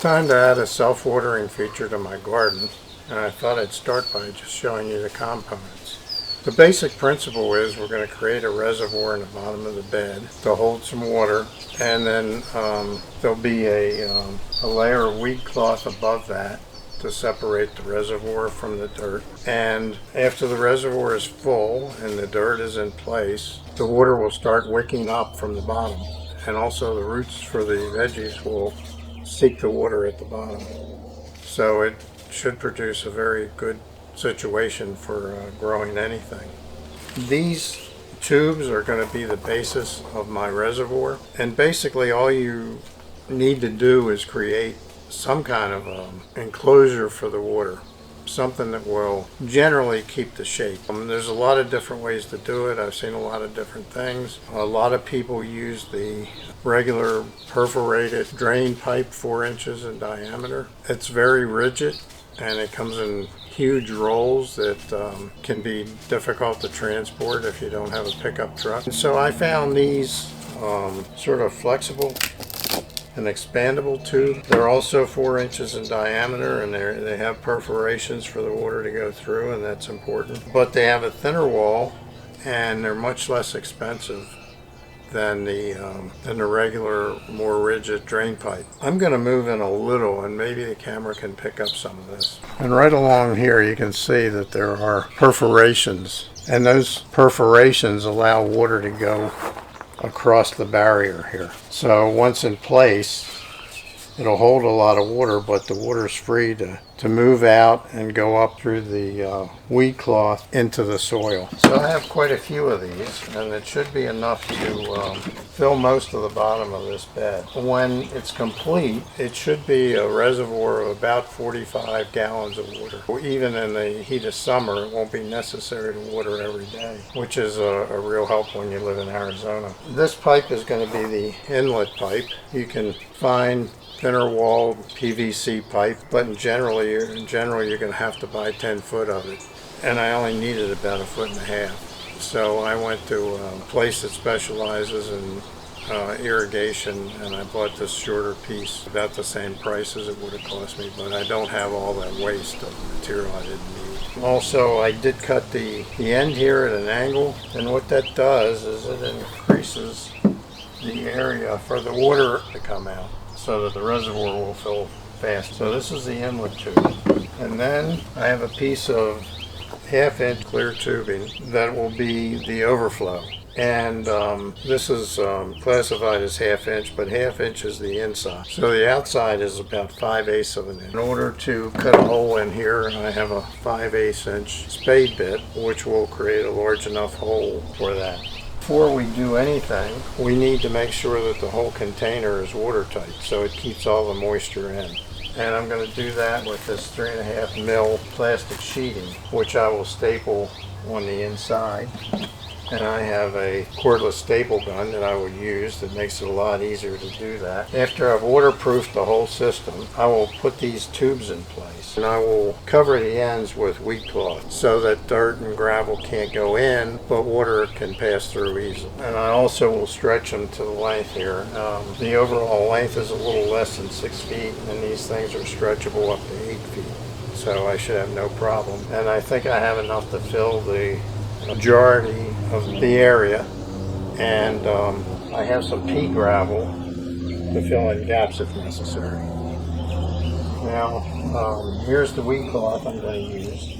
Time to add a self-watering feature to my garden, and I thought I'd start by just showing you the components. The basic principle is we're going to create a reservoir in the bottom of the bed to hold some water, and then there'll be a layer of weed cloth above that to separate the reservoir from the dirt. And after the reservoir is full and the dirt is in place, the water will start wicking up from the bottom, and also the roots for the veggies will seek the water at the bottom. So it should produce a very good situation for growing anything. These tubes are going to be the basis of my reservoir, and basically all you need to do is create some kind of enclosure for the water, something that will generally keep the shape. There's a lot of different ways to do it. I've seen a lot of different things. A lot of people use the regular perforated drain pipe 4 inches in diameter. It's very rigid and it comes in huge rolls that can be difficult to transport if you don't have a pickup truck. And so I found these sort of flexible and expandable tube. They're also 4 inches in diameter, and they have perforations for the water to go through, and that's important. But they have a thinner wall, and they're much less expensive than the regular, more rigid drain pipe. I'm going to move in a little, and maybe the camera can pick up some of this. And right along here, you can see that there are perforations, and those perforations allow water to go across the barrier here. So once in place, it'll hold a lot of water, but the water's free to move out and go up through the weed cloth into the soil. So I have quite a few of these, and it should be enough to fill most of the bottom of this bed. When it's complete, it should be a reservoir of about 45 gallons of water. Even in the heat of summer, it won't be necessary to water every day, which is a real help when you live in Arizona. This pipe is going to be the inlet pipe. You can find thinner walled PVC pipe, but generally you're going to have to buy 10 foot of it, and I only needed about 1.5 foot. So I went to a place that specializes in irrigation, and I bought this shorter piece, about the same price as it would have cost me, but I don't have all that waste of material I didn't need. Also, I did cut the end here at an angle, and what that does is it increases the area for the water to come out, so that the reservoir will fill fast. So this is the inlet tube. And then I have a piece of 1/2 inch clear tubing that will be the overflow. And this is classified as 1/2 inch, but 1/2 inch is the inside. So the outside is about 5/8 of an inch. In order to cut a hole in here, I have a 5/8 inch spade bit, which will create a large enough hole for that. Before we do anything, we need to make sure that the whole container is watertight so it keeps all the moisture in. And I'm going to do that with this 3.5 mil plastic sheeting, which I will staple on the inside. And I have a cordless staple gun that I will use that makes it a lot easier to do that. After I've waterproofed the whole system, I will put these tubes in place, and I will cover the ends with weed cloth so that dirt and gravel can't go in, but water can pass through easily. And I also will stretch them to the length here. The overall length is a little less than 6 feet, and these things are stretchable up to 8 feet. So I should have no problem. And I think I have enough to fill the majority of the area, and I have some pea gravel to fill in gaps if necessary. Now here's the weed cloth I'm going to use,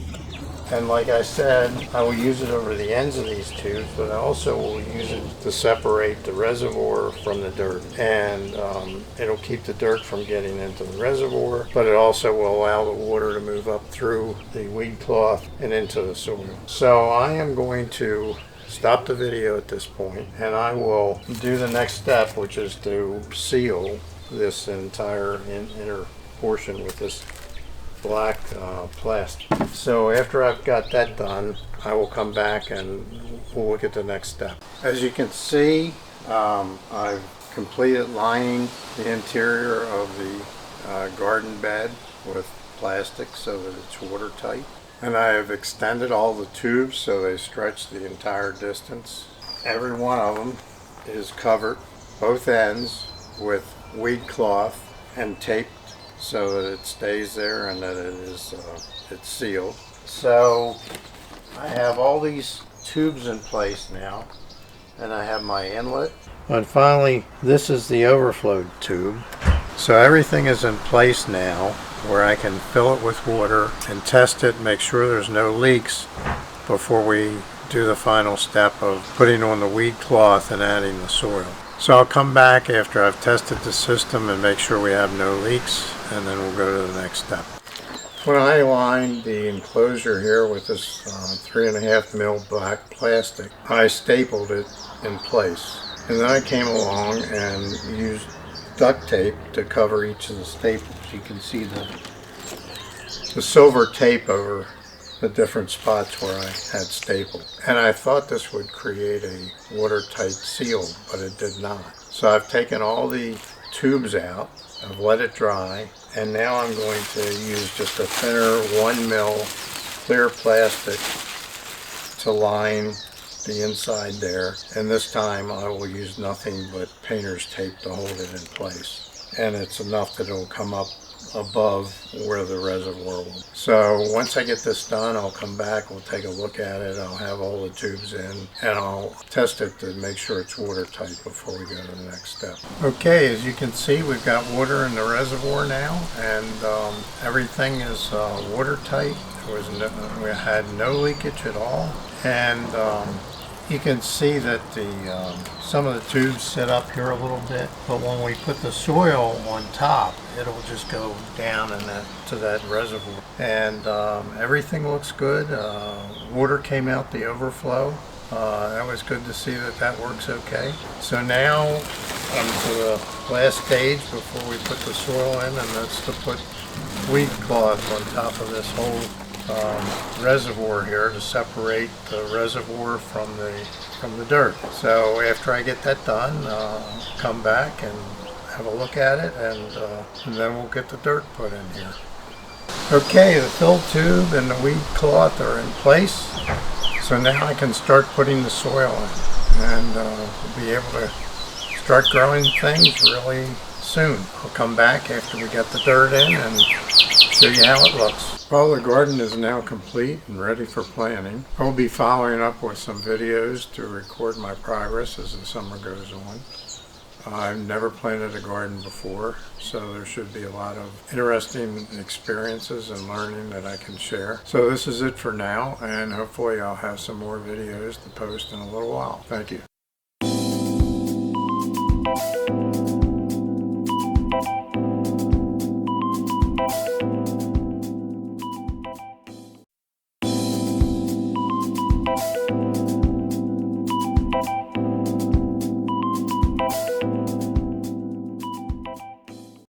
and like I said, I will use it over the ends of these tubes, but I also will use it to separate the reservoir from the dirt, and it'll keep the dirt from getting into the reservoir, but it also will allow the water to move up through the weed cloth and into the soil. So I am going to stop the video at this point, and I will do the next step, which is to seal this entire inner portion with this black plastic. So after I've got that done, I will come back and we'll look at the next step. As you can see, I've completed lining the interior of the garden bed with plastic so that it's watertight. And I have extended all the tubes so they stretch the entire distance. Every one of them is covered, both ends, with weed cloth and taped so that it stays there and that it's sealed. So I have all these tubes in place now, and I have my inlet. And finally, this is the overflow tube. So everything is in place now where I can fill it with water and test it, make sure there's no leaks before we do the final step of putting on the weed cloth and adding the soil. So I'll come back after I've tested the system and make sure we have no leaks, and then we'll go to the next step. When I lined the enclosure here with this 3.5 mil black plastic, I stapled it in place. And then I came along and used duct tape to cover each of the staples. You can see the silver tape over the different spots where I had stapled. And I thought this would create a watertight seal, but it did not. So I've taken all the tubes out, I've let it dry, and now I'm going to use just a thinner 1 mil clear plastic to line the inside there. And this time I will use nothing but painter's tape to hold it in place. And it's enough that it'll come up above where the reservoir will. So once I get this done, I'll come back, we'll take a look at it, I'll have all the tubes in, and I'll test it to make sure it's watertight before we go to the next step. Okay, as you can see, we've got water in the reservoir now, and everything is watertight. We had no leakage at all, and you can see that some of the tubes sit up here a little bit, but when we put the soil on top, it'll just go down to that reservoir. And everything looks good. Water came out the overflow. That was good to see that works okay. So now I'm to the last stage before we put the soil in, and that's to put weed cloth on top of this whole reservoir here to separate the reservoir from the dirt. So after I get that done, I'll come back and have a look at it, and then we'll get the dirt put in here. Okay, the fill tube and the weed cloth are in place, so now I can start putting the soil in, and we'll be able to start growing things really soon. I'll come back after we get the dirt in and show you how it looks. Well, the garden is now complete and ready for planting. I'll be following up with some videos to record my progress as the summer goes on. I've never planted a garden before, so there should be a lot of interesting experiences and learning that I can share. So this is it for now, and hopefully I'll have some more videos to post in a little while. Thank you.